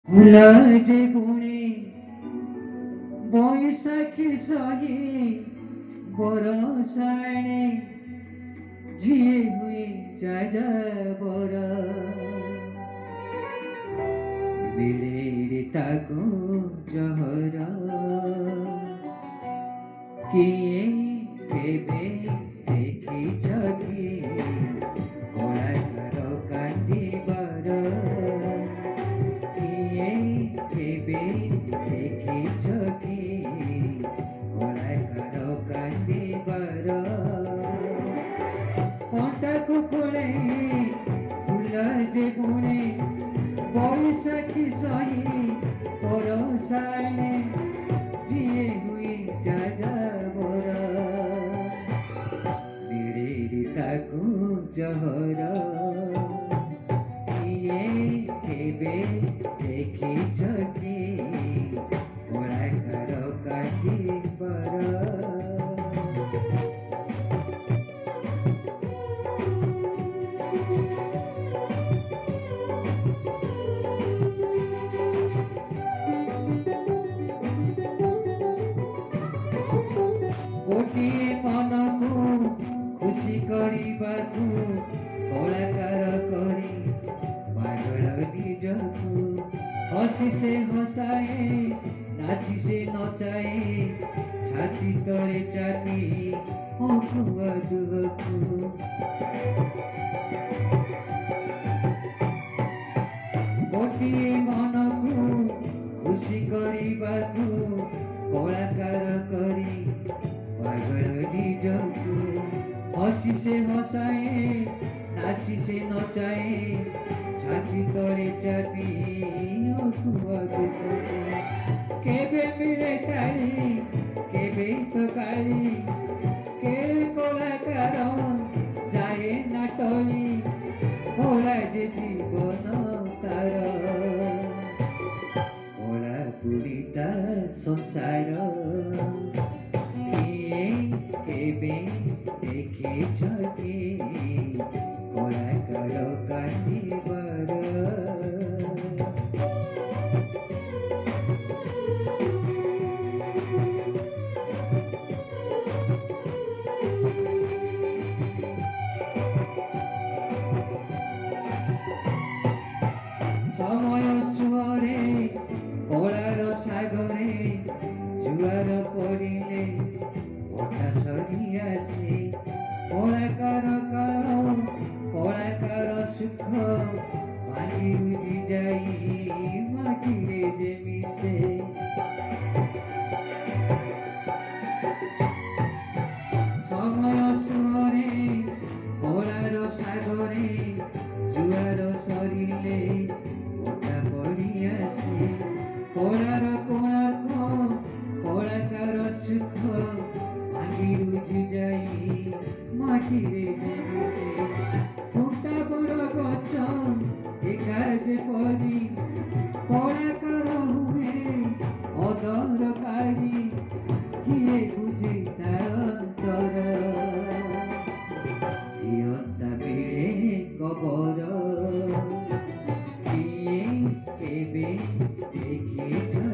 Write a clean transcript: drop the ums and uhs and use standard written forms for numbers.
ভুলা যে বনে বৈশাখী সহি বরষাণে ঝিয়ে হুই যাযাবর বিলের তাকু জহর কিয়ে কেবে দেখিছ কি কଳାକାର କାନ୍ଦିବାର କିଏ କେବେ ଦେଖିଛ କି କଳାକାର କାନ୍ଦିବାର କଣ୍ଟାକୁ କୋଳେଇ ଫୁଲ ଯେ ବୁଣେ ବୈଶାଖୀ ସହି ପରସାଣେ ଯିଏ ହୁଏ ଯାଯାବର ବିଳେରେ ତାକୁ ଜହର କିଏ କେବେ ଦେଖିଛ କି କଳାକାର କାନ୍ଦିବାର ଗୋଟିଏ ମନକୁ ଖୁସି କରିବାକୁ କଳାକାର କରି ପାଗଳ ନିଜକୁ ହସି ସେ ହସାଏ ନାଚି ସେ ନଚାଏ ଛାତି ତଳେ ଚାପି ହସୁଆ ଦୁହକୁ ଗୋଟିଏ ମନକୁ ଖୁସି କରିବାକୁ କଳାକାର କରି ପାଗଳ ନିଜକୁ ହସି ସେ ହସାଏ ନାଚି ସେ ନଚାଏ ଛାତି ତଳେ ଚାପି ହସୁଆ ଦୁହକୁ କେବେ ମିଳେ କାଳି କେବେ ତ କାଳି କେଳେ କଳାକାର ଯାଏ ନା ଟଳି କଳା ଯେ ଜୀବନ ତାର କଳା ପୁରିତା ସଂସାର କିଏ କେବେ ଦେଖିଛ କି କଳାକାର କାନ୍ଦିବାର ସମୟ ସୁଅରେ କଳାର ସାଗରେ ଜୁଆର ପଡ଼ିଲେ ଭଟା ସରି ଆସେ କଳାକାର କାଳ କଳାକାର ସୁଖ ପାଣି ବୁଝି ଯାଇ ମାଟିରେ ଯେ ମିଶେ ସମୟ ସୁଅରେ କଳାର ସାଗରେ ଜୁଆର ସରିଲେ ଭଟା ପଡ଼ି ଆସେ କଳାର କୋଣାର୍କ କଳାକାର ସୁଖ ଭାଙ୍ଗି ରୁଜି ଯାଇ ମାଟିରେ ଯେ ମିଶେ ଥୁଣ୍ଟା ବର ଗଛ ଏକା ଯେପରି କଳାକାର ହୁଏ ଅଦରକାରୀ କିଏ ବୁଝେ ତାର ଅନ୍ତର ଜିଅନ୍ତା ବେଳେ କବର କିଏ କେବେ ଦେଖିଛ